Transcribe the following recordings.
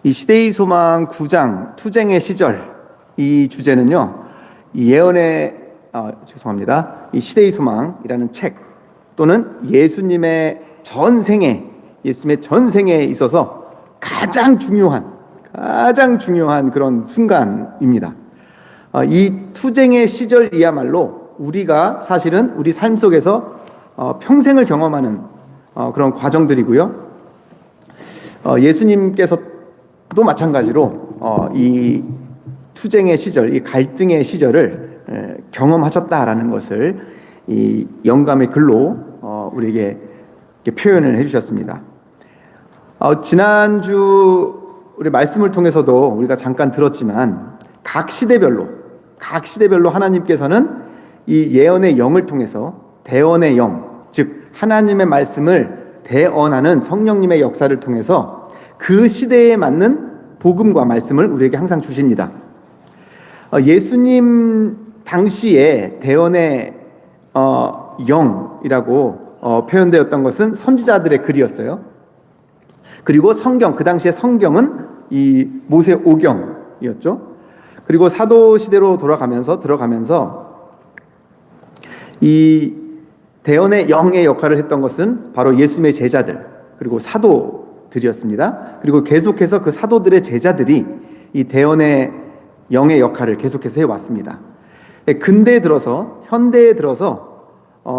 이 시대의 소망 9장 투쟁의 시절, 이 주제는요, 이 예언의 이 시대의 소망이라는 책 또는 예수님의 전생에 있어서 가장 중요한 그런 순간입니다. 이 투쟁의 시절이야말로 우리가 사실은 우리 삶 속에서 평생을 경험하는 그런 과정들이고요. 예수님께서도 마찬가지로 이 투쟁의 시절, 이 갈등의 시절을 경험하셨다라는 것을 이 영감의 글로 우리에게 표현을 해주셨습니다. 지난주 우리 말씀을 통해서도 우리가 잠깐 들었지만 각 시대별로 하나님께서는 이 예언의 영을 통해서 대언의 영, 즉 하나님의 말씀을 대언하는 성령님의 역사를 통해서 그 시대에 맞는 복음과 말씀을 우리에게 항상 주십니다. 예수님 당시에 대언의 영이라고 표현되었던 것은 선지자들의 글이었어요. 그리고 성경, 그 당시에 성경은 이 모세 오경이었죠. 그리고 사도 시대로 들어가면서 이 대언의 영의 역할을 했던 것은 바로 예수님의 제자들 그리고 사도들이었습니다. 그리고 계속해서 그 사도들의 제자들이 이 대언의 영의 역할을 계속해서 해왔습니다. 현대에 들어서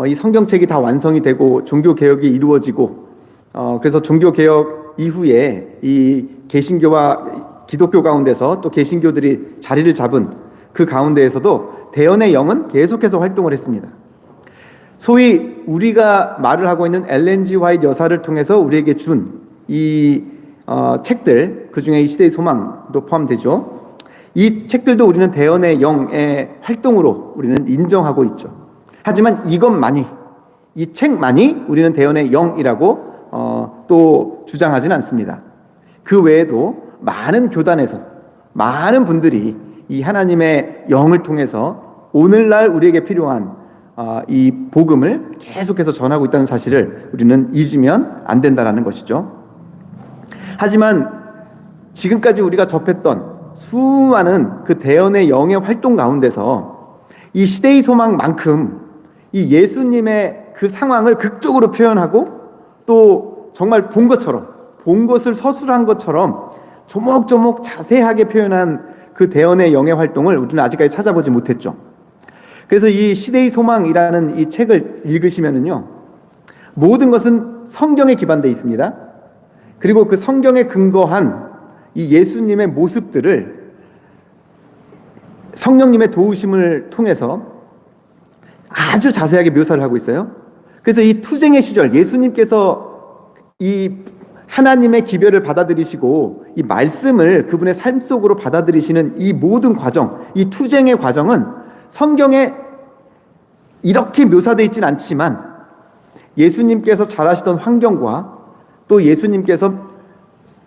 이 성경책이 다 완성이 되고 종교개혁이 이루어지고 그래서 종교개혁 이후에 이 개신교와 기독교 가운데서 또 개신교들이 자리를 잡은 그 가운데에서도 대언의 영은 계속해서 활동을 했습니다. 소위 우리가 말을 하고 있는 엘렌 G 화이트 여사를 통해서 우리에게 준 이 책들, 그 중에 이 시대의 소망도 포함되죠. 이 책들도 우리는 대언의 영의 활동으로 우리는 인정하고 있죠. 하지만 이 책만이 우리는 대언의 영이라고 또 주장하지는 않습니다. 그 외에도 많은 교단에서 많은 분들이 이 하나님의 영을 통해서 오늘날 우리에게 필요한 이 복음을 계속해서 전하고 있다는 사실을 우리는 잊으면 안 된다는 것이죠. 하지만 지금까지 우리가 접했던 수많은 그 대언의 영의 활동 가운데서 이 시대의 소망만큼 이 예수님의 그 상황을 극적으로 표현하고 또 정말 본 것을 서술한 것처럼 조목조목 자세하게 표현한 그 대언의 영의 활동을 우리는 아직까지 찾아보지 못했죠. 그래서 이 시대의 소망이라는 이 책을 읽으시면은요, 모든 것은 성경에 기반되어 있습니다. 그리고 그 성경에 근거한 이 예수님의 모습들을 성령님의 도우심을 통해서 아주 자세하게 묘사를 하고 있어요. 그래서 이 투쟁의 시절, 예수님께서 이 하나님의 기별을 받아들이시고 이 말씀을 그분의 삶 속으로 받아들이시는 이 모든 과정, 이 투쟁의 과정은 성경에 이렇게 묘사되어 있지는 않지만 예수님께서 자라시던 환경과 또 예수님께서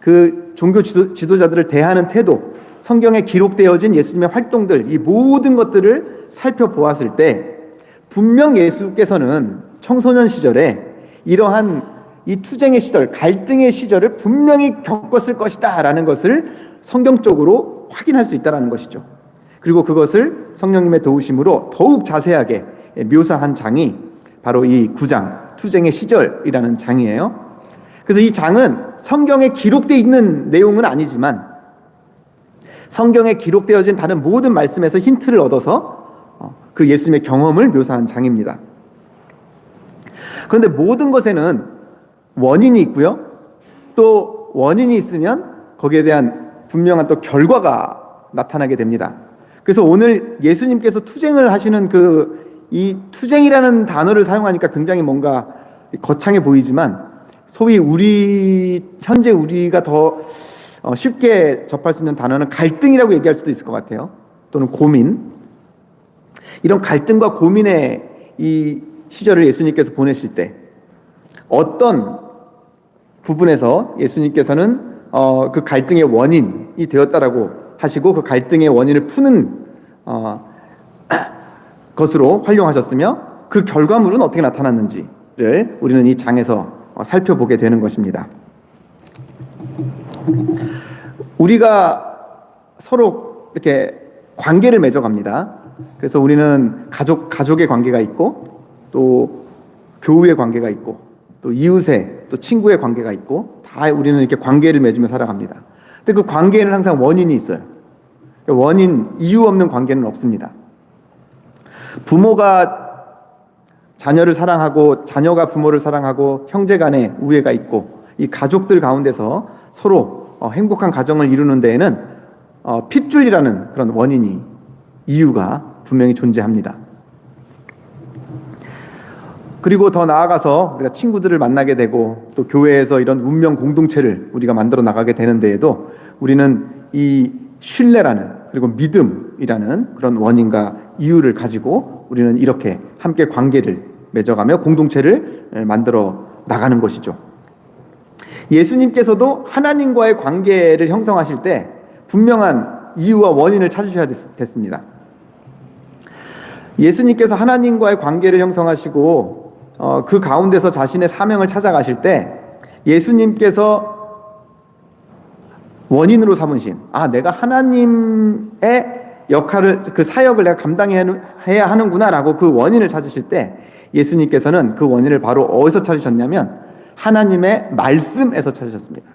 그 종교 지도자들을 대하는 태도, 성경에 기록되어진 예수님의 활동들, 이 모든 것들을 살펴보았을 때 분명 예수께서는 청소년 시절에 이러한 이 투쟁의 시절, 갈등의 시절을 분명히 겪었을 것이다 라는 것을 성경적으로 확인할 수 있다는 것이죠. 그리고 그것을 성령님의 도우심으로 더욱 자세하게 묘사한 장이 바로 이 9장 투쟁의 시절이라는 장이에요. 그래서 이 장은 성경에 기록되어 있는 내용은 아니지만 성경에 기록되어진 다른 모든 말씀에서 힌트를 얻어서 그 예수님의 경험을 묘사한 장입니다. 그런데 모든 것에는 원인이 있고요. 또 원인이 있으면 거기에 대한 분명한 또 결과가 나타나게 됩니다. 그래서 오늘 예수님께서 투쟁을 하시는 이 투쟁이라는 단어를 사용하니까 굉장히 뭔가 거창해 보이지만 소위 현재 우리가 더 쉽게 접할 수 있는 단어는 갈등이라고 얘기할 수도 있을 것 같아요. 또는 고민. 이런 갈등과 고민의 이 시절을 예수님께서 보내실 때 어떤 부분에서 예수님께서는 그 갈등의 원인이 되었다라고 하시고 그 갈등의 원인을 푸는 것으로 활용하셨으며 그 결과물은 어떻게 나타났는지를 우리는 이 장에서 살펴보게 되는 것입니다. 우리가 서로 이렇게 관계를 맺어갑니다. 그래서 우리는 가족의 관계가 있고, 또 교우의 관계가 있고, 또 이웃의, 또 친구의 관계가 있고, 다 우리는 이렇게 관계를 맺으며 살아갑니다. 근데 그 관계에는 항상 원인이 있어요. 이유 없는 관계는 없습니다. 부모가 자녀를 사랑하고, 자녀가 부모를 사랑하고, 형제 간에 우애가 있고, 이 가족들 가운데서 서로 행복한 가정을 이루는 데에는 핏줄이라는 그런 원인이, 이유가 분명히 존재합니다. 그리고 더 나아가서 우리가 친구들을 만나게 되고, 또 교회에서 이런 운명 공동체를 우리가 만들어 나가게 되는 데에도 우리는 이 신뢰라는, 그리고 믿음이라는 그런 원인과 이유를 가지고 우리는 이렇게 함께 관계를 맺어가며 공동체를 만들어 나가는 것이죠. 예수님께서도 하나님과의 관계를 형성하실 때 분명한 이유와 원인을 찾으셔야 됐습니다. 예수님께서 하나님과의 관계를 형성하시고 그 가운데서 자신의 사명을 찾아가실 때 예수님께서 원인으로 삼으신, 내가 하나님의 역할을, 그 사역을 내가 감당해야 하는구나라고 그 원인을 찾으실 때 예수님께서는 그 원인을 바로 어디서 찾으셨냐면 하나님의 말씀에서 찾으셨습니다.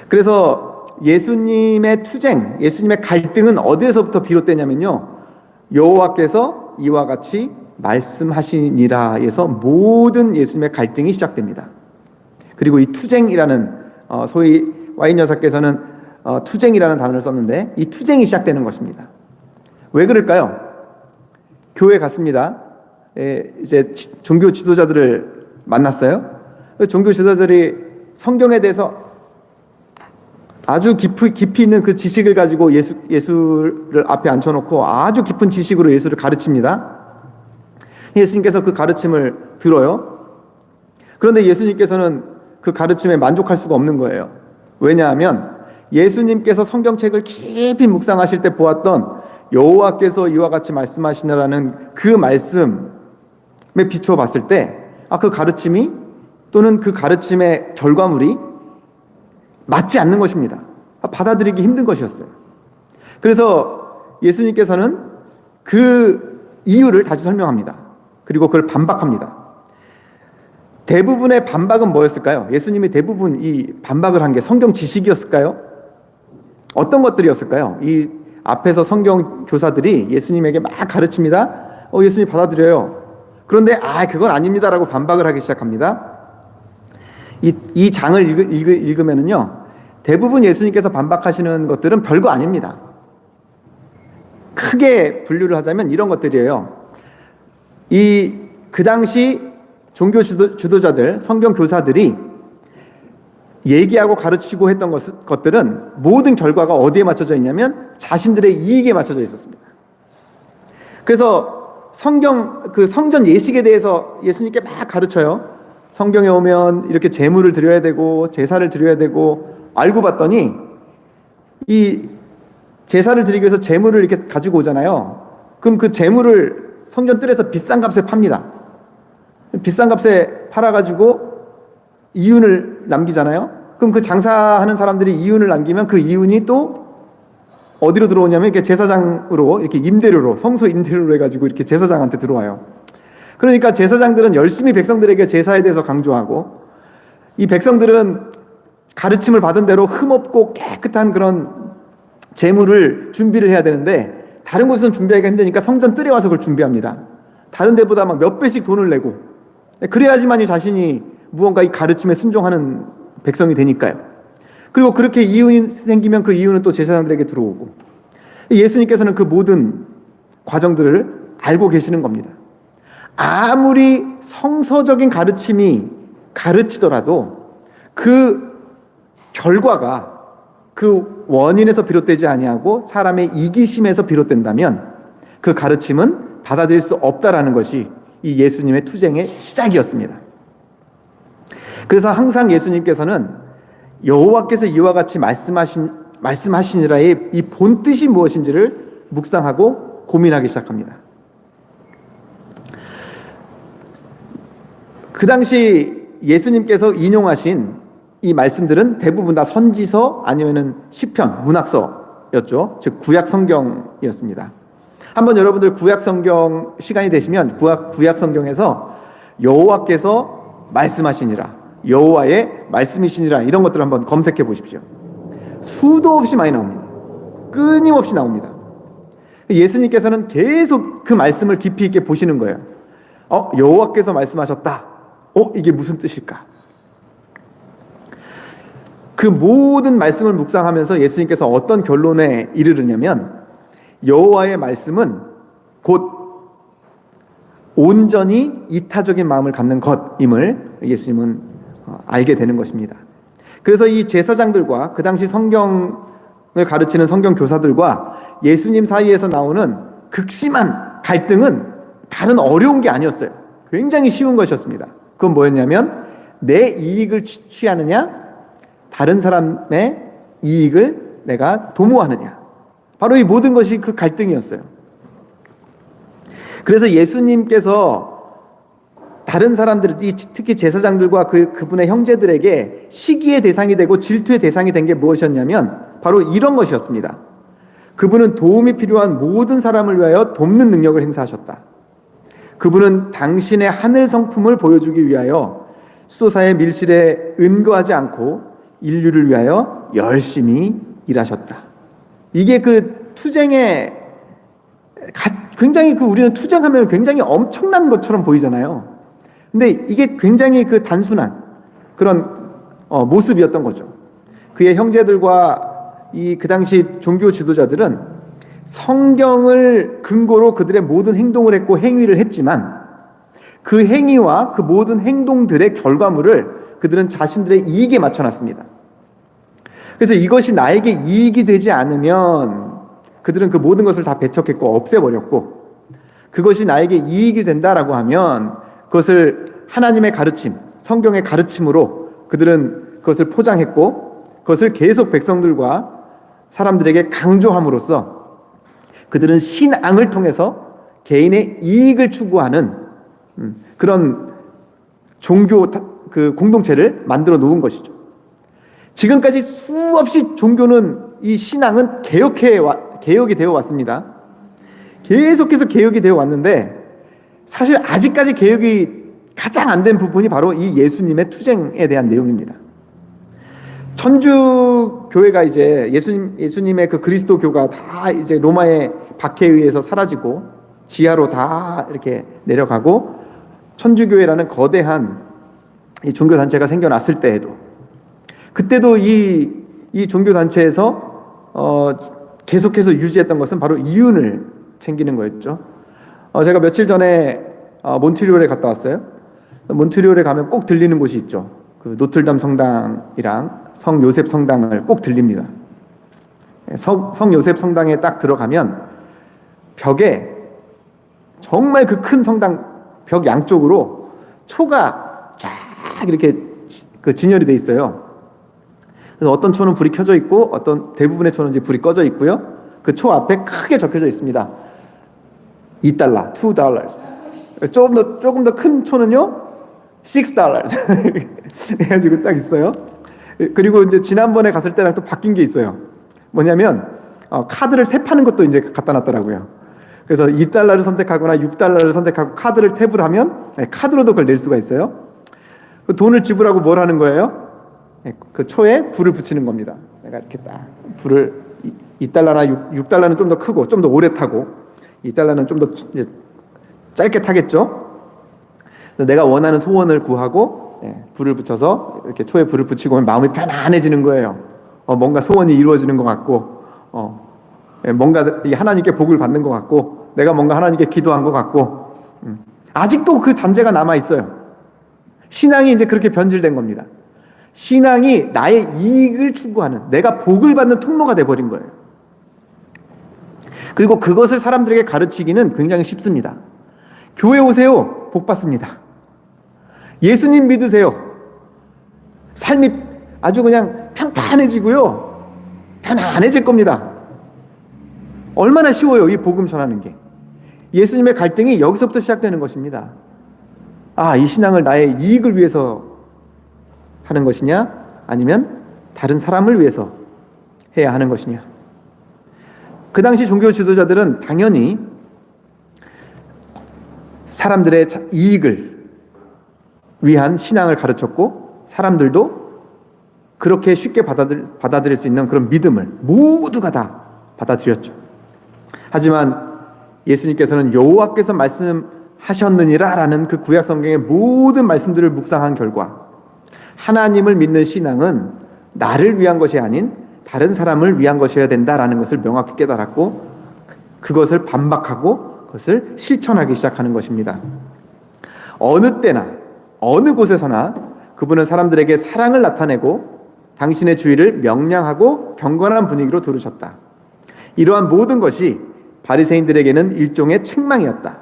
그래서 예수님의 투쟁, 예수님의 갈등은 어디에서부터 비롯되냐면요, 여호와께서 이와 같이 말씀하시니라에서 모든 예수님의 갈등이 시작됩니다. 그리고 이 투쟁이라는, 소위 와인 여사께서는 투쟁이라는 단어를 썼는데, 이 투쟁이 시작되는 것입니다. 왜 그럴까요? 교회 갔습니다. 이제 종교 지도자들을 만났어요. 종교 지도자들이 성경에 대해서 아주 깊이 있는 그 지식을 가지고 예수를 앞에 앉혀놓고 아주 깊은 지식으로 예수를 가르칩니다. 예수님께서 그 가르침을 들어요. 그런데 예수님께서는 그 가르침에 만족할 수가 없는 거예요. 왜냐하면 예수님께서 성경책을 깊이 묵상하실 때 보았던 여호와께서 이와 같이 말씀하시느라는 그 말씀에 비추어 봤을 때 그 가르침이, 또는 그 가르침의 결과물이 맞지 않는 것입니다. 받아들이기 힘든 것이었어요. 그래서 예수님께서는 그 이유를 다시 설명합니다. 그리고 그걸 반박합니다. 대부분의 반박은 뭐였을까요? 예수님이 대부분 이 반박을 한 게 성경 지식이었을까요? 어떤 것들이었을까요? 이 앞에서 성경 교사들이 예수님에게 막 가르칩니다. 예수님이 받아들여요. 그런데 그건 아닙니다라고 반박을 하기 시작합니다. 이 장을 읽으면은요, 대부분 예수님께서 반박하시는 것들은 별거 아닙니다. 크게 분류를 하자면 이런 것들이에요. 그 당시 종교 주도자들, 성경 교사들이 얘기하고 가르치고 했던 것들은 모든 결과가 어디에 맞춰져 있냐면 자신들의 이익에 맞춰져 있었습니다. 그래서 성전 예식에 대해서 예수님께 막 가르쳐요. 성경에 오면 이렇게 제물을 드려야 되고 제사를 드려야 되고, 알고 봤더니 이 제사를 드리기 위해서 제물을 이렇게 가지고 오잖아요. 그럼 그 제물을 성전 뜰에서 비싼 값에 팝니다. 비싼 값에 팔아가지고 이윤을 남기잖아요. 그럼 그 장사하는 사람들이 이윤을 남기면 그 이윤이 또 어디로 들어오냐면 이렇게 제사장으로, 이렇게 임대료로, 성소 임대료로 해가지고 이렇게 제사장한테 들어와요. 그러니까 제사장들은 열심히 백성들에게 제사에 대해서 강조하고, 이 백성들은 가르침을 받은 대로 흠없고 깨끗한 그런 제물을 준비를 해야 되는데 다른 곳에서는 준비하기가 힘드니까 성전 뜰에 와서 그걸 준비합니다. 다른 데보다 막 몇 배씩 돈을 내고, 그래야지만이 자신이 무언가 이 가르침에 순종하는 백성이 되니까요. 그리고 그렇게 이윤이 생기면 그 이윤은 또 제사장들에게 들어오고, 예수님께서는 그 모든 과정들을 알고 계시는 겁니다. 아무리 성서적인 가르침이 가르치더라도 그 결과가 그 원인에서 비롯되지 아니하고 사람의 이기심에서 비롯된다면 그 가르침은 받아들일 수 없다라는 것이 이 예수님의 투쟁의 시작이었습니다. 그래서 항상 예수님께서는 여호와께서 이와 같이 말씀하시니라의 이 본뜻이 무엇인지를 묵상하고 고민하기 시작합니다. 그 당시 예수님께서 인용하신 이 말씀들은 대부분 다 선지서 아니면은 시편, 문학서였죠. 즉 구약 성경이었습니다. 한번 여러분들 구약 성경 시간이 되시면 구약 성경에서 여호와께서 말씀하시니라, 여호와의 말씀이시니라, 이런 것들을 한번 검색해 보십시오. 수도 없이 많이 나옵니다. 끊임없이 나옵니다. 예수님께서는 계속 그 말씀을 깊이 있게 보시는 거예요. 여호와께서 말씀하셨다. 이게 무슨 뜻일까? 그 모든 말씀을 묵상하면서 예수님께서 어떤 결론에 이르르냐면, 여호와의 말씀은 곧 온전히 이타적인 마음을 갖는 것임을 예수님은 알게 되는 것입니다. 그래서 이 제사장들과 그 당시 성경을 가르치는 성경 교사들과 예수님 사이에서 나오는 극심한 갈등은 다른 어려운 게 아니었어요. 굉장히 쉬운 것이었습니다. 그건 뭐였냐면, 내 이익을 취하느냐, 다른 사람의 이익을 내가 도모하느냐. 바로 이 모든 것이 그 갈등이었어요. 그래서 예수님께서 다른 사람들이, 특히 제사장들과 그분의 형제들에게 시기의 대상이 되고 질투의 대상이 된 게 무엇이었냐면 바로 이런 것이었습니다. 그분은 도움이 필요한 모든 사람을 위하여 돕는 능력을 행사하셨다. 그분은 당신의 하늘 성품을 보여주기 위하여 수도사의 밀실에 은거하지 않고 인류를 위하여 열심히 일하셨다. 이게 그 투쟁의 굉장히 우리는 투쟁하면 굉장히 엄청난 것처럼 보이잖아요. 근데 이게 굉장히 그 단순한 그런 모습이었던 거죠. 그의 형제들과 그 당시 종교 지도자들은 성경을 근거로 그들의 모든 행동을 했고 행위를 했지만, 그 행위와 그 모든 행동들의 결과물을 그들은 자신들의 이익에 맞춰놨습니다. 그래서 이것이 나에게 이익이 되지 않으면 그들은 그 모든 것을 다 배척했고 없애버렸고, 그것이 나에게 이익이 된다라고 하면 그것을 하나님의 가르침, 성경의 가르침으로 그들은 그것을 포장했고, 그것을 계속 백성들과 사람들에게 강조함으로써 그들은 신앙을 통해서 개인의 이익을 추구하는 그런 종교 그 공동체를 만들어 놓은 것이죠. 지금까지 수없이 종교는, 이 신앙은 개혁이 되어 왔습니다. 계속해서 개혁이 되어 왔는데, 사실 아직까지 개혁이 가장 안 된 부분이 바로 이 예수님의 투쟁에 대한 내용입니다. 천주 교회가 이제 예수님의 그 그리스도교가 다 이제 로마의 박해에 의해서 사라지고 지하로 다 이렇게 내려가고 천주교회라는 거대한 이 종교 단체가 생겨났을 때에도, 그때도 이 종교 단체에서 계속해서 유지했던 것은 바로 이윤을 챙기는 거였죠. 제가 며칠 전에 몬트리올에 갔다 왔어요. 몬트리올에 가면 꼭 들리는 곳이 있죠. 그 노틀담 성당이랑 성 요셉 성당을 꼭 들립니다. 성 요셉 성당에 딱 들어가면 벽에 정말 그 큰 성당 벽 양쪽으로 초가 쫙 이렇게 그 진열이 돼 있어요. 그래서 어떤 초는 불이 켜져 있고 어떤 대부분의 초는 이제 불이 꺼져 있고요. 그 초 앞에 크게 적혀져 있습니다. $2, $2. 조금 더 큰 초는요, $6. 해가지고 딱 있어요. 그리고 이제 지난번에 갔을 때랑 또 바뀐 게 있어요. 뭐냐면 카드를 탭하는 것도 이제 갖다 놨더라고요. 그래서 $2를 선택하거나 $6를 선택하고 카드를 탭을 하면 카드로도 그걸 낼 수가 있어요. 그 돈을 지불하고 뭘 하는 거예요? 그 초에 불을 붙이는 겁니다. 내가 이렇게 딱 불을 $2나 $6는 좀 더 크고 좀 더 오래 타고 $2는 좀 더 짧게 타겠죠. 그래서 내가 원하는 소원을 구하고 불을 붙여서 이렇게 초에 불을 붙이고 하면 마음이 편안해지는 거예요. 뭔가 소원이 이루어지는 것 같고, 뭔가 하나님께 복을 받는 것 같고, 내가 뭔가 하나님께 기도한 것 같고, 아직도 그 잔재가 남아 있어요. 신앙이 이제 그렇게 변질된 겁니다. 신앙이 나의 이익을 추구하는, 내가 복을 받는 통로가 돼버린 거예요. 그리고 그것을 사람들에게 가르치기는 굉장히 쉽습니다. 교회 오세요, 복 받습니다. 예수님 믿으세요, 삶이 아주 그냥 평탄해지고요, 편안해질 겁니다. 얼마나 쉬워요, 이 복음 전하는 게. 예수님의 갈등이 여기서부터 시작되는 것입니다. 이 신앙을 나의 이익을 위해서 하는 것이냐, 아니면 다른 사람을 위해서 해야 하는 것이냐? 그 당시 종교 지도자들은 당연히 사람들의 이익을 위한 신앙을 가르쳤고, 사람들도 그렇게 쉽게 받아들일 수 있는 그런 믿음을 모두가 다 받아들였죠. 하지만 예수님께서는 여호와께서 말씀하셨느니라 라는 그 구약 성경의 모든 말씀들을 묵상한 결과, 하나님을 믿는 신앙은 나를 위한 것이 아닌 다른 사람을 위한 것이어야 된다라는 것을 명확히 깨달았고, 그것을 반박하고 그것을 실천하기 시작하는 것입니다. 어느 때나 어느 곳에서나 그분은 사람들에게 사랑을 나타내고 당신의 주의를 명량하고 경건한 분위기로 두르셨다. 이러한 모든 것이 바리새인들에게는 일종의 책망이었다.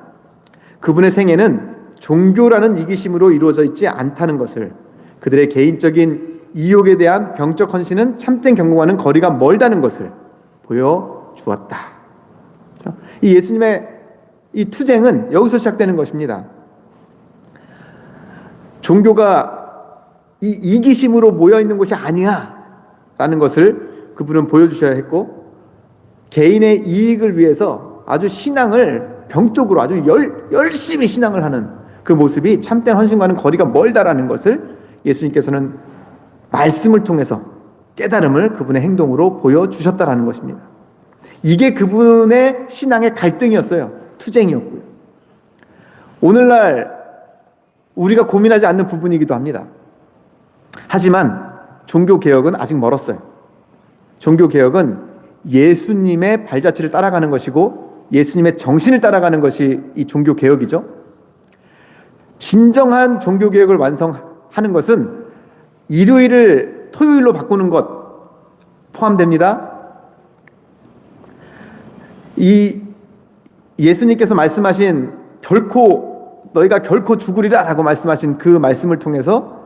그분의 생애는 종교라는 이기심으로 이루어져 있지 않다는 것을, 그들의 개인적인 이욕에 대한 병적 헌신은 참된 경공과는 거리가 멀다는 것을 보여주었다. 이 예수님의 이 투쟁은 여기서 시작되는 것입니다. 종교가 이 이기심으로 모여있는 것이 아니야 라는 것을 그분은 보여주셔야 했고, 개인의 이익을 위해서 아주 신앙을 병적으로 아주 열심히 신앙을 하는 그 모습이 참된 헌신과는 거리가 멀다라는 것을 예수님께서는 말씀을 통해서 깨달음을 그분의 행동으로 보여주셨다라는 것입니다. 이게 그분의 신앙의 갈등이었어요. 투쟁이었고요. 오늘날 우리가 고민하지 않는 부분이기도 합니다. 하지만 종교개혁은 아직 멀었어요. 종교개혁은 예수님의 발자취를 따라가는 것이고 예수님의 정신을 따라가는 것이 이 종교개혁이죠. 진정한 종교개혁을 완성하는 것은 일요일을 토요일로 바꾸는 것 포함됩니다. 이 예수님께서 말씀하신 너희가 결코 죽으리라 라고 말씀하신 그 말씀을 통해서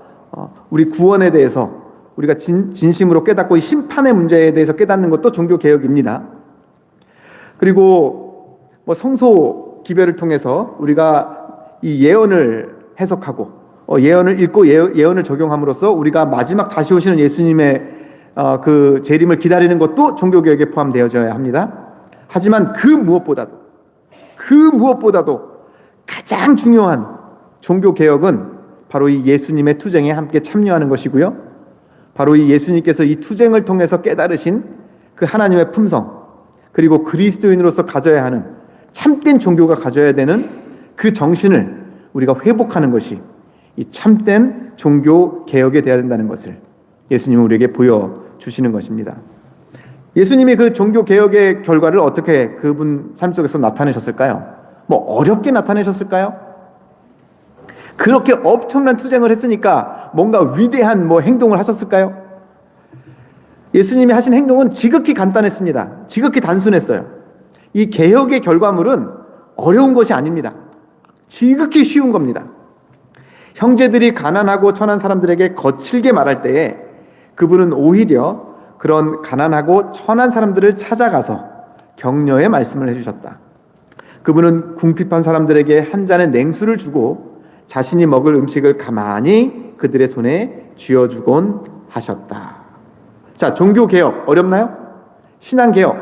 우리 구원에 대해서 우리가 진심으로 깨닫고 이 심판의 문제에 대해서 깨닫는 것도 종교개혁입니다. 그리고 성소 기별을 통해서 우리가 이 예언을 해석하고 예언을 읽고 예언을 적용함으로써 우리가 마지막 다시 오시는 예수님의 그 재림을 기다리는 것도 종교개혁에 포함되어져야 합니다. 하지만 그 무엇보다도 가장 중요한 종교개혁은 바로 이 예수님의 투쟁에 함께 참여하는 것이고요. 바로 이 예수님께서 이 투쟁을 통해서 깨달으신 그 하나님의 품성, 그리고 그리스도인으로서 가져야 하는 참된 종교가 가져야 되는 그 정신을 우리가 회복하는 것이 이 참된 종교개혁이 되어야 된다는 것을 예수님은 우리에게 보여주시는 것입니다. 예수님이 그 종교개혁의 결과를 어떻게 그분 삶 속에서 나타내셨을까요? 어렵게 나타내셨을까요? 그렇게 엄청난 투쟁을 했으니까 뭔가 위대한 행동을 하셨을까요? 예수님이 하신 행동은 지극히 간단했습니다. 지극히 단순했어요. 이 개혁의 결과물은 어려운 것이 아닙니다. 지극히 쉬운 겁니다. 형제들이 가난하고 천한 사람들에게 거칠게 말할 때에 그분은 오히려 그런 가난하고 천한 사람들을 찾아가서 격려의 말씀을 해주셨다. 그분은 궁핍한 사람들에게 한 잔의 냉수를 주고 자신이 먹을 음식을 가만히 그들의 손에 쥐어주곤 하셨다. 자, 종교개혁 어렵나요? 신앙개혁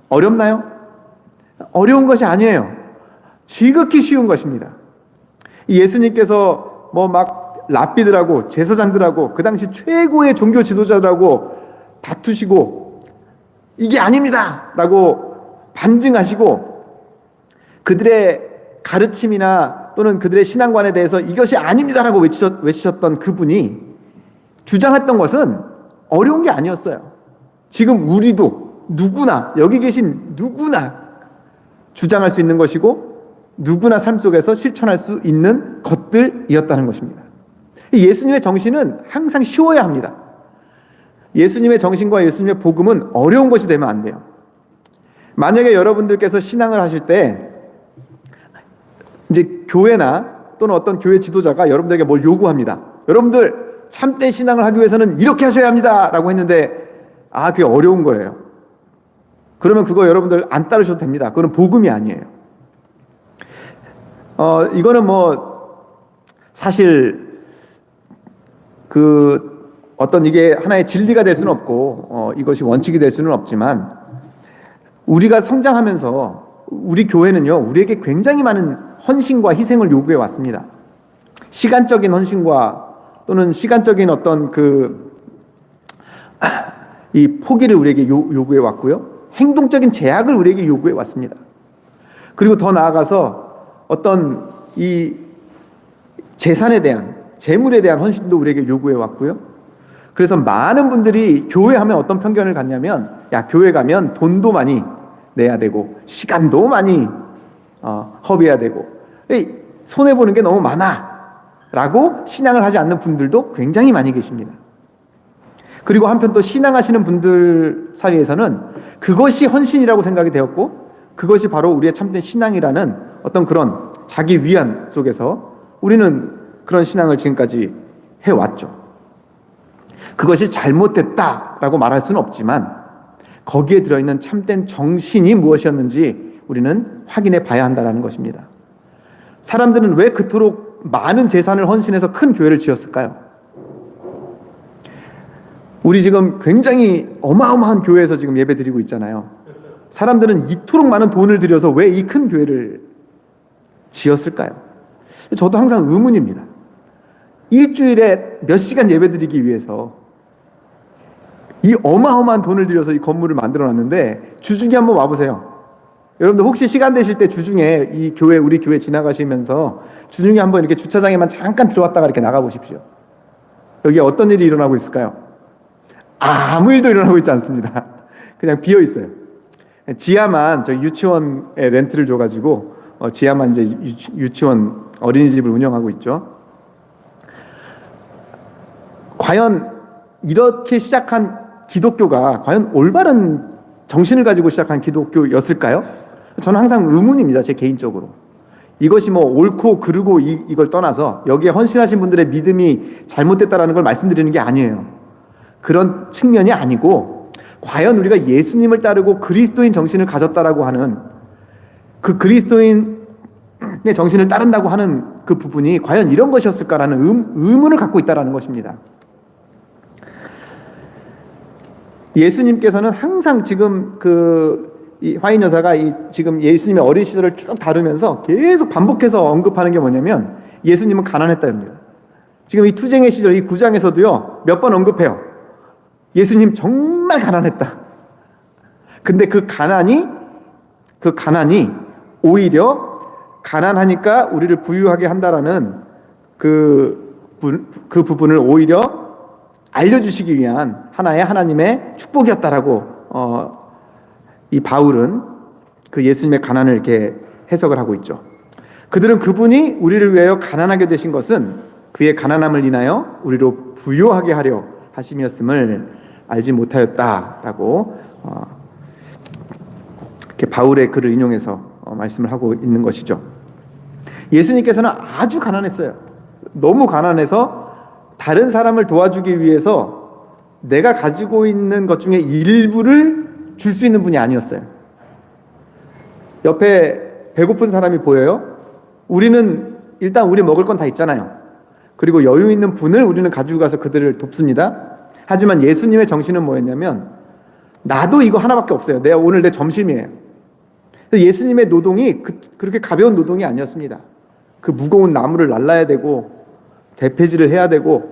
어렵나요? 어려운 것이 아니에요. 지극히 쉬운 것입니다. 예수님께서 랍비들하고 제사장들하고 그 당시 최고의 종교 지도자들하고 다투시고 이게 아닙니다 라고 반증하시고 그들의 가르침이나 또는 그들의 신앙관에 대해서 이것이 아닙니다라고 외치셨던 그분이 주장했던 것은 어려운 게 아니었어요. 지금 우리도 누구나, 여기 계신 누구나 주장할 수 있는 것이고 누구나 삶 속에서 실천할 수 있는 것들이었다는 것입니다. 예수님의 정신은 항상 쉬워야 합니다. 예수님의 정신과 예수님의 복음은 어려운 것이 되면 안 돼요. 만약에 여러분들께서 신앙을 하실 때 이제 교회나 또는 어떤 교회 지도자가 여러분들에게 뭘 요구합니다. 여러분들 참된 신앙을 하기 위해서는 이렇게 하셔야 합니다 라고 했는데 그게 어려운 거예요. 그러면 그거 여러분들 안 따르셔도 됩니다. 그건 복음이 아니에요. 이거는 사실 어떤 이게 하나의 진리가 될 수는 없고 이것이 원칙이 될 수는 없지만 우리가 성장하면서 우리 교회는요, 우리에게 굉장히 많은 헌신과 희생을 요구해 왔습니다. 시간적인 헌신과 또는 시간적인 어떤 이 포기를 우리에게 요구해 왔고요, 행동적인 제약을 우리에게 요구해 왔습니다. 그리고 더 나아가서 어떤 이 재산에 대한, 재물에 대한 헌신도 우리에게 요구해 왔고요. 그래서 많은 분들이 교회 하면 어떤 편견을 갖냐면, 야, 교회 가면 돈도 많이 내야 되고 시간도 많이 허비해야 되고 손해보는 게 너무 많아 라고 신앙을 하지 않는 분들도 굉장히 많이 계십니다. 그리고 한편 또 신앙하시는 분들 사이에서는 그것이 헌신이라고 생각이 되었고, 그것이 바로 우리의 참된 신앙이라는 어떤 그런 자기 위안 속에서 우리는 그런 신앙을 지금까지 해왔죠. 그것이 잘못됐다라고 말할 수는 없지만 거기에 들어있는 참된 정신이 무엇이었는지 우리는 확인해 봐야 한다는 것입니다. 사람들은 왜 그토록 많은 재산을 헌신해서 큰 교회를 지었을까요? 우리 지금 굉장히 어마어마한 교회에서 지금 예배 드리고 있잖아요. 사람들은 이토록 많은 돈을 들여서 왜 이 큰 교회를 지었을까요? 저도 항상 의문입니다. 일주일에 몇 시간 예배 드리기 위해서 이 어마어마한 돈을 들여서 이 건물을 만들어 놨는데 주중에 한번 와보세요. 여러분들 혹시 시간 되실 때 주중에 이 교회, 우리 교회 지나가시면서 주중에 한번 이렇게 주차장에만 잠깐 들어왔다가 이렇게 나가 보십시오. 여기 어떤 일이 일어나고 있을까요? 아무 일도 일어나고 있지 않습니다. 그냥 비어 있어요. 지하만 저희 유치원에 렌트를 줘가지고 지하만 이제 유치원 어린이집을 운영하고 있죠. 과연 이렇게 시작한 기독교가 과연 올바른 정신을 가지고 시작한 기독교였을까요? 저는 항상 의문입니다. 제 개인적으로. 이것이 뭐 옳고 그르고 이걸 떠나서 여기에 헌신하신 분들의 믿음이 잘못됐다라는 걸 말씀드리는 게 아니에요. 그런 측면이 아니고, 과연 우리가 예수님을 따르고 그리스도인 정신을 가졌다라고 하는 그 그리스도인의 정신을 따른다고 하는 그 부분이 과연 이런 것이었을까라는 의문을 갖고 있다라는 것입니다. 예수님께서는 항상 지금 이 화인 여사가 지금 예수님의 어린 시절을 쭉 다루면서 계속 반복해서 언급하는 게 뭐냐면, 예수님은 가난했다입니다. 지금 이 투쟁의 시절, 이 9장에서도요 몇 번 언급해요. 예수님 정말 가난했다. 근데 그 가난이 오히려 가난하니까 우리를 부유하게 한다라는 그 부분을 오히려 알려주시기 위한 하나의 하나님의 축복이었다라고 이 바울은 그 예수님의 가난을 이렇게 해석을 하고 있죠. 그들은 그분이 우리를 위하여 가난하게 되신 것은 그의 가난함을 인하여 우리로 부유하게 하려 하심이었음을 알지 못하였다라고 이렇게 바울의 글을 인용해서 말씀을 하고 있는 것이죠. 예수님께서는 아주 가난했어요. 너무 가난해서 다른 사람을 도와주기 위해서 내가 가지고 있는 것 중에 일부를 줄 수 있는 분이 아니었어요. 옆에 배고픈 사람이 보여요? 우리는 일단 우리 먹을 건 다 있잖아요. 그리고 여유 있는 분을 우리는 가지고 가서 그들을 돕습니다. 하지만 예수님의 정신은 뭐였냐면, 나도 이거 하나밖에 없어요. 오늘 내 점심이에요. 예수님의 노동이 그렇게 가벼운 노동이 아니었습니다. 그 무거운 나무를 날라야 되고 대패질을 해야 되고,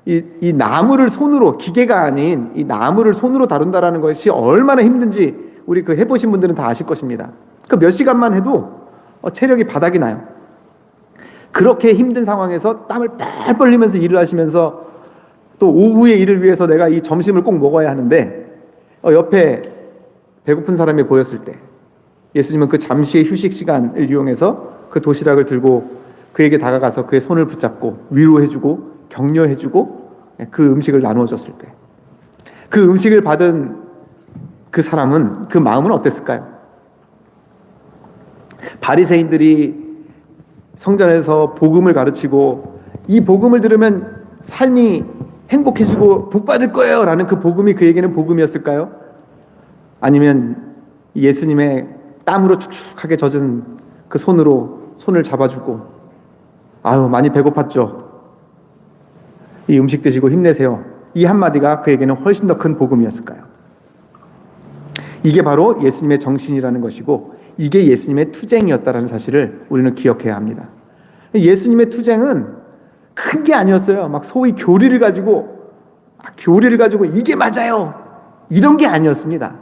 이 나무를 손으로, 기계가 아닌 이 나무를 손으로 다룬다라는 것이 얼마나 힘든지 우리 해보신 분들은 다 아실 것입니다. 그 몇 시간만 해도 체력이 바닥이 나요. 그렇게 힘든 상황에서 땀을 뻘뻘 흘리면서 일을 하시면서 또 오후의 일을 위해서 내가 이 점심을 꼭 먹어야 하는데 옆에 배고픈 사람이 보였을 때 예수님은 그 잠시의 휴식 시간을 이용해서 그 도시락을 들고 그에게 다가가서 그의 손을 붙잡고 위로해주고 격려해주고 그 음식을 나누어 줬을 때 그 음식을 받은 그 사람은, 그 마음은 어땠을까요? 바리새인들이 성전에서 복음을 가르치고 이 복음을 들으면 삶이 행복해지고 복 받을 거예요 라는 그 복음이 그에게는 복음이었을까요? 아니면 예수님의 땀으로 축축하게 젖은 그 손으로 손을 잡아주고, 아유 많이 배고팠죠, 이 음식 드시고 힘내세요, 이 한마디가 그에게는 훨씬 더 큰 복음이었을까요? 이게 바로 예수님의 정신이라는 것이고 이게 예수님의 투쟁이었다는 사실을 우리는 기억해야 합니다. 예수님의 투쟁은 큰 게 아니었어요. 막 소위 교리를 가지고 이게 맞아요, 이런 게 아니었습니다.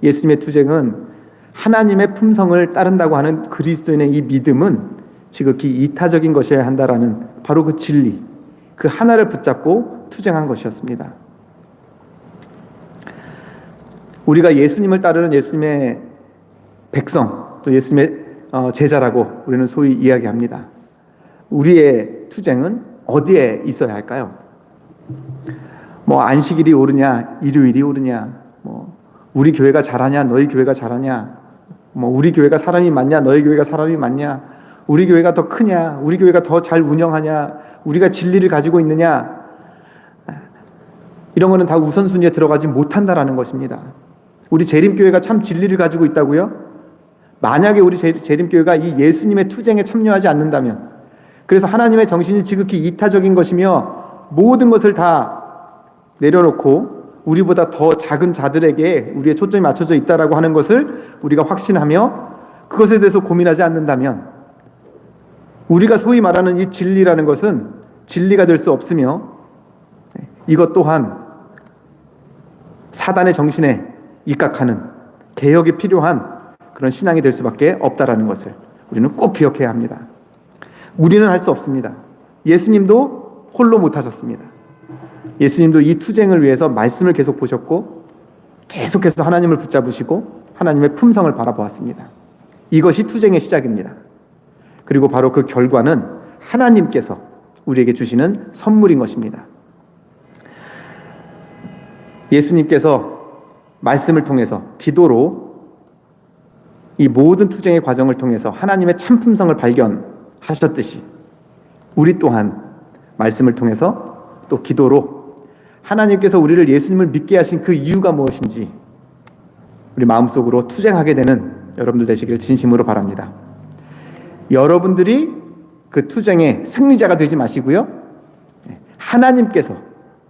예수님의 투쟁은 하나님의 품성을 따른다고 하는 그리스도인의 이 믿음은 지극히 이타적인 것이어야 한다라는 바로 그 진리, 그 하나를 붙잡고 투쟁한 것이었습니다. 우리가 예수님을 따르는 예수님의 백성, 또 예수님의 제자라고 우리는 소위 이야기합니다. 우리의 투쟁은 어디에 있어야 할까요? 안식일이 오르냐, 일요일이 오르냐, 우리 교회가 잘하냐, 너희 교회가 잘하냐, 우리 교회가 사람이 많냐, 너희 교회가 사람이 많냐, 우리 교회가 더 크냐, 우리 교회가 더 잘 운영하냐, 우리가 진리를 가지고 있느냐, 이런 거는 다 우선순위에 들어가지 못한다라는 것입니다. 우리 재림교회가 참 진리를 가지고 있다고요? 만약에 우리 재림교회가 이 예수님의 투쟁에 참여하지 않는다면, 그래서 하나님의 정신이 지극히 이타적인 것이며 모든 것을 다 내려놓고 우리보다 더 작은 자들에게 우리의 초점이 맞춰져 있다라고 하는 것을 우리가 확신하며 그것에 대해서 고민하지 않는다면, 우리가 소위 말하는 이 진리라는 것은 진리가 될 수 없으며 이것 또한 사단의 정신에 입각하는 개혁이 필요한 그런 신앙이 될 수밖에 없다라는 것을 우리는 꼭 기억해야 합니다. 우리는 할 수 없습니다. 예수님도 홀로 못하셨습니다. 예수님도 이 투쟁을 위해서 말씀을 계속 보셨고 계속해서 하나님을 붙잡으시고 하나님의 품성을 바라보았습니다. 이것이 투쟁의 시작입니다. 그리고 바로 그 결과는 하나님께서 우리에게 주시는 선물인 것입니다. 예수님께서 말씀을 통해서, 기도로 이 모든 투쟁의 과정을 통해서 하나님의 참 품성을 발견하셨듯이 우리 또한 말씀을 통해서 또 기도로 하나님께서 우리를 예수님을 믿게 하신 그 이유가 무엇인지 우리 마음속으로 투쟁하게 되는 여러분들 되시기를 진심으로 바랍니다. 여러분들이 그 투쟁의 승리자가 되지 마시고요, 하나님께서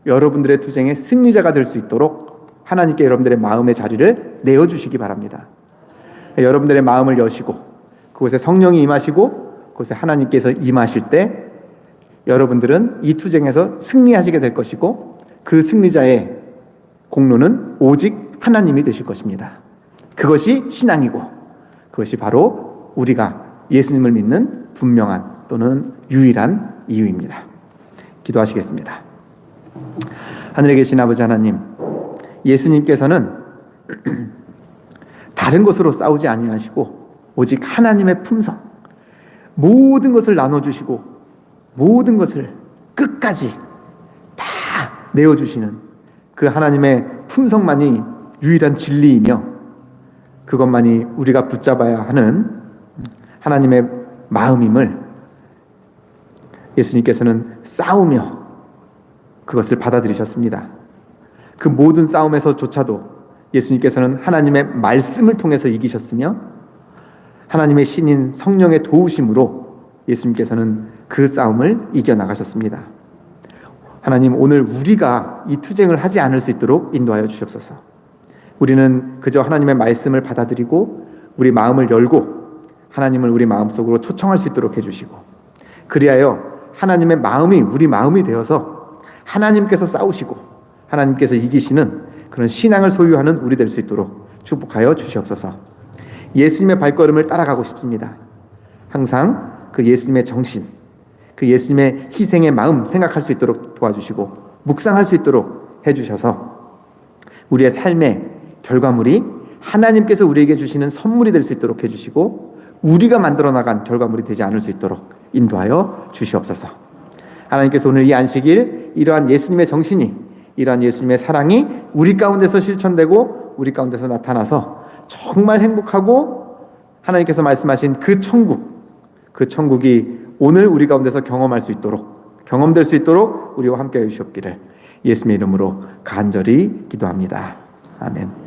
여러분들의 투쟁의 승리자가 될 수 있도록 하나님께 여러분들의 마음의 자리를 내어주시기 바랍니다. 여러분들의 마음을 여시고 그곳에 성령이 임하시고 그곳에 하나님께서 임하실 때 여러분들은 이 투쟁에서 승리하시게 될 것이고 그 승리자의 공로는 오직 하나님이 되실 것입니다. 그것이 신앙이고 그것이 바로 우리가 예수님을 믿는 분명한 또는 유일한 이유입니다. 기도하시겠습니다. 하늘에 계신 아버지 하나님, 예수님께서는 다른 것으로 싸우지 아니하시고 오직 하나님의 품성, 모든 것을 나눠주시고 모든 것을 끝까지 다 내어주시는 그 하나님의 품성만이 유일한 진리이며 그것만이 우리가 붙잡아야 하는 하나님의 마음임을 예수님께서는 싸우며 그것을 받아들이셨습니다. 그 모든 싸움에서조차도 예수님께서는 하나님의 말씀을 통해서 이기셨으며 하나님의 신인 성령의 도우심으로 예수님께서는 그 싸움을 이겨나가셨습니다. 하나님, 오늘 우리가 이 투쟁을 하지 않을 수 있도록 인도하여 주시옵소서. 우리는 그저 하나님의 말씀을 받아들이고 우리 마음을 열고 하나님을 우리 마음속으로 초청할 수 있도록 해주시고 그리하여 하나님의 마음이 우리 마음이 되어서 하나님께서 싸우시고 하나님께서 이기시는 그런 신앙을 소유하는 우리 될 수 있도록 축복하여 주시옵소서. 예수님의 발걸음을 따라가고 싶습니다. 항상 그 예수님의 정신, 그 예수님의 희생의 마음 생각할 수 있도록 도와주시고 묵상할 수 있도록 해주셔서 우리의 삶의 결과물이 하나님께서 우리에게 주시는 선물이 될 수 있도록 해주시고 우리가 만들어 나간 결과물이 되지 않을 수 있도록 인도하여 주시옵소서. 하나님께서 오늘 이 안식일 이러한 예수님의 정신이, 이러한 예수님의 사랑이 우리 가운데서 실천되고 우리 가운데서 나타나서 정말 행복하고 하나님께서 말씀하신 그 천국이 오늘 우리 가운데서 경험될 수 있도록 우리와 함께 해주시옵기를 예수님의 이름으로 간절히 기도합니다. 아멘.